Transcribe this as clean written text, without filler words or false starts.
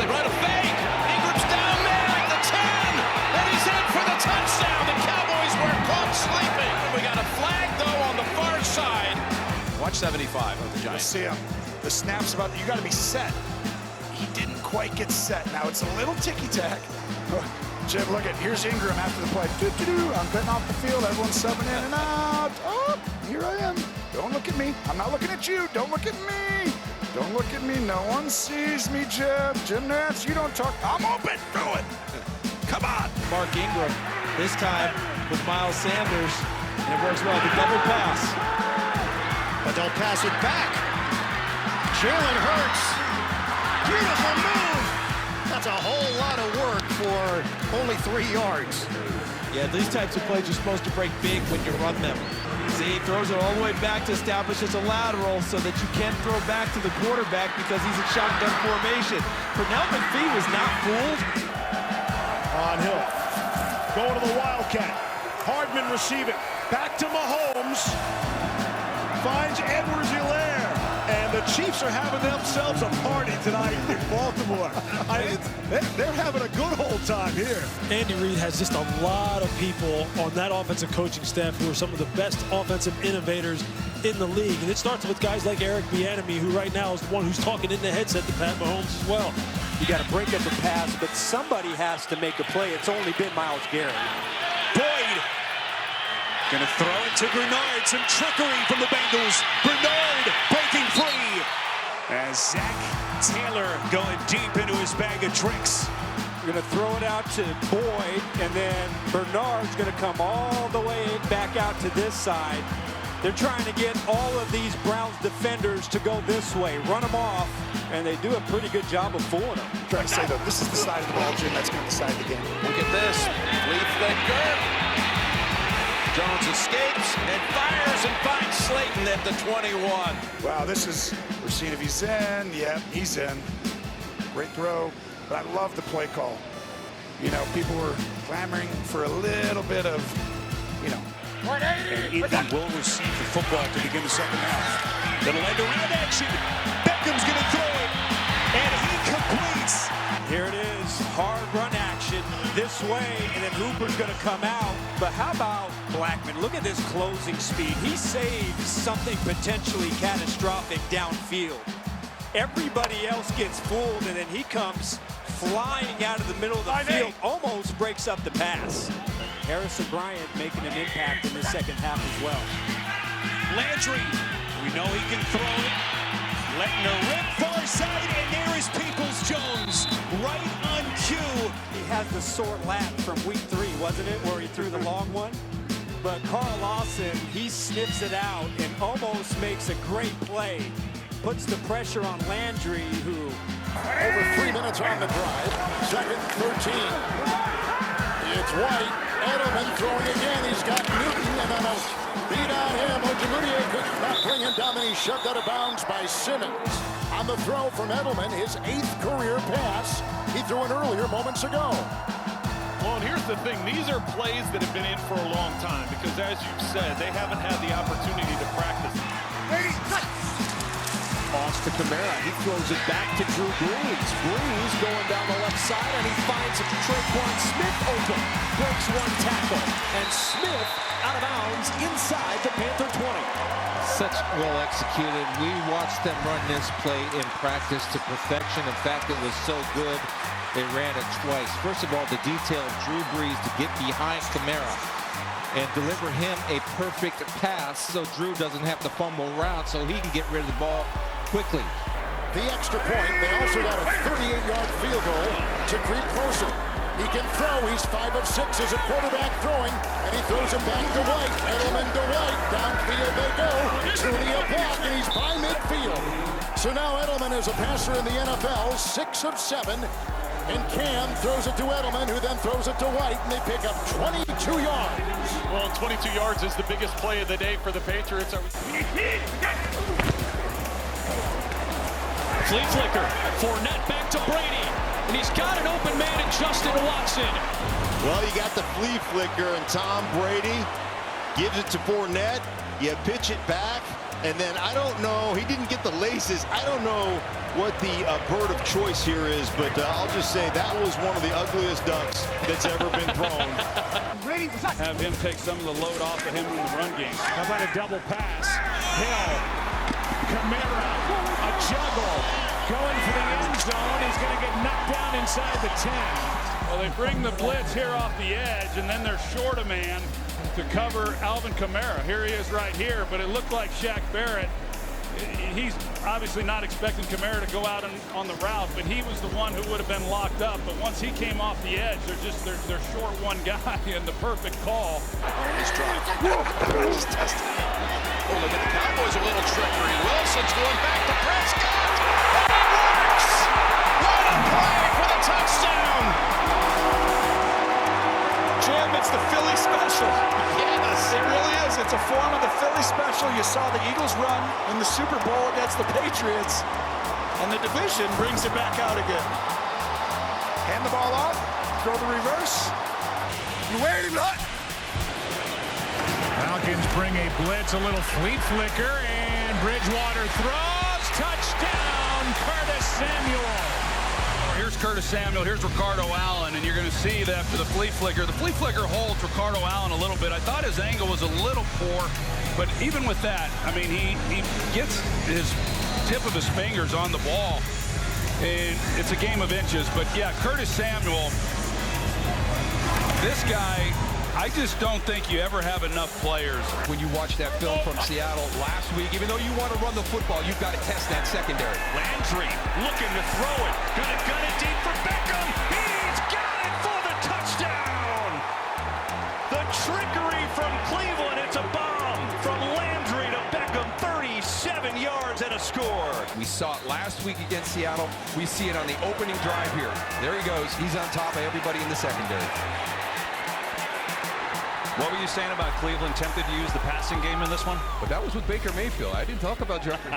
Run a fake. Ingram's down there at the 10. And he's in for the touchdown. The Cowboys were caught sleeping. We got a flag, though, on the far side. Watch 75 of the Giants. See him. The snap's about that. You got to be set. He didn't quite get set. Now it's a little ticky-tack. Jim, look at, here's Ingram after the play. I'm getting off the field. Everyone's subbing in and out. Oh, here I am. Don't look at me. I'm not looking at you. Don't look at me. Don't look at me. No one sees me, Jim. Jim Nance, you don't talk. I'm open. Throw it. Come on. Mark Ingram, this time with Miles Sanders. And it works well. The double pass. But they'll pass it back. Jalen Hurts. Beautiful move. That's a whole lot of work for only 3 yards. Yeah, these types of plays are supposed to break big when you run them. See, he throws it all the way back to establish as a lateral so that you can't throw back to the quarterback because he's in shotgun formation. Pernell McPhee was not fooled. On Hill. Going to the Wildcat. Hardman receiving. Back to Mahomes. Finds Edwards-Helaire. And the Chiefs are having themselves a party tonight in Baltimore. They're having a good old time here. Andy Reid has just a lot of people on that offensive coaching staff who are some of the best offensive innovators in the league. And it starts with guys like Eric Bieniemy, who right now is the one who's talking in the headset to Pat Mahomes as well. You got to break up the pass, but somebody has to make a play. It's only been Myles Garrett. Boyd going to throw it to Bernard. Some trickery from the Bengals. Bernard breaking free. As Zach Taylor going deep into his bag of tricks. You're going to throw it out to Boyd, and then Bernard's going to come all the way back out to this side. They're trying to get all of these Browns defenders to go this way, run them off, and they do a pretty good job of fooling them. I'm trying to say, though, this is the side of the ball, Jim, that's going to decide the game. Look at this. Flea flicker. Jones escapes and fires and finds Slayton at the 21. Wow, this is, we're seeing if he's in. Yep, he's in. Great throw. But I love the play call. You know, people were clamoring for a little bit of, you know. And Indy will receive the football to begin the second half. Little end around action. Beckham's going to throw it. And he completes. Here it is, hard run action this way, and then Hooper's going to come out. But how about Blackman? Look at this closing speed. He saves something potentially catastrophic downfield. Everybody else gets fooled, and then he comes flying out of the middle of the field, almost breaks up the pass. Harrison Bryant making an impact in the second half as well. Landry, we know he can throw it. Letting her rip far side, and there is Peoples-Jones right on cue. He has the sore lat from week 3, wasn't it, where he threw the long one? But Carl Lawson, he sniffs it out and almost makes a great play. Puts the pressure on Landry, who... Over 3 minutes on the drive. Second, 13. It's White. Edelman throwing again. He's got Newton and then a beat on him. Ojemudia could not bring him down, and he's shoved out of bounds by Simmons. On the throw from Edelman, his 8th career pass. He threw it earlier moments ago. Well, and here's the thing. These are plays that have been in for a long time because, as you said, they haven't had the opportunity to practice. Off to Kamara. He throws it back to Drew Brees. Brees going down the left side, and he finds Traquan Smith open. Breaks one tackle, and Smith out of bounds inside the Panther 20. Such well executed. We watched them run this play in practice to perfection. In fact, it was so good, they ran it twice. First of all, the detail of Drew Brees to get behind Kamara and deliver him a perfect pass so Drew doesn't have to fumble around so he can get rid of the ball quickly. The extra point, they also got a 38-yard field goal to creep closer. He can throw. He's 5 of 6 as a quarterback throwing, and he throws it back to White. Edelman to White. Downfield they go. Tooney a block, and he's by midfield. So now Edelman is a passer in the NFL, 6 of 7. And Cam throws it to Edelman, who then throws it to White, and they pick up 22 yards. Well, 22 yards is the biggest play of the day for the Patriots. Flea flicker. Fournette back to Brady. And he's got an open man in Justin Watson. Well, you got the flea flicker, and Tom Brady gives it to Fournette. You pitch it back. And then I don't know, he didn't get the laces. I don't know what the bird of choice here is, but I'll just say that was one of the ugliest dunks that's ever been thrown. Have him take some of the load off of him in the run game. How about a double pass? Hill, Camara, a juggle, going for the end zone. He's going to get knocked down inside the 10. Well, they bring the blitz here off the edge, and then they're short a man to cover Alvin Kamara. Here he is right here, but it looked like Shaq Barrett. He's obviously not expecting Kamara to go out on the route, but he was the one who would have been locked up. But once he came off the edge, they're short one guy, and the perfect call. Nice drive. Just testing it. Oh, look at the Cowboys, a little trickery. Wilson's going back to Prescott. And it works! What a play for the touchdown! Jim, it's the Philly special. Yes. It really is. It's a form of the Philly special. You saw the Eagles run in the Super Bowl against the Patriots, and the division brings it back out again. Hand the ball off, throw the reverse. You wearing it hot. Falcons bring a blitz, a little fleet flicker, and Bridgewater throws. Touchdown, Curtis Samuel. Here's Curtis Samuel, here's Ricardo Allen, and you're going to see that after the flea flicker holds Ricardo Allen a little bit. I thought his angle was a little poor, but even with that, I mean, he gets his tip of his fingers on the ball, and it's a game of inches. But yeah, Curtis Samuel, this guy, I just don't think you ever have enough players. When you watch that film from Seattle last week, even though you want to run the football, you've got to test that secondary. Landry looking to throw it. Gonna gun it deep for Beckham. He's got it for the touchdown. The trickery from Cleveland. It's a bomb from Landry to Beckham. 37 yards and a score. We saw it last week against Seattle. We see it on the opening drive here. There he goes. He's on top of everybody in the secondary. What were you saying about Cleveland tempted to use the passing game in this one? But that was with Baker Mayfield. I didn't talk about Jeffrey.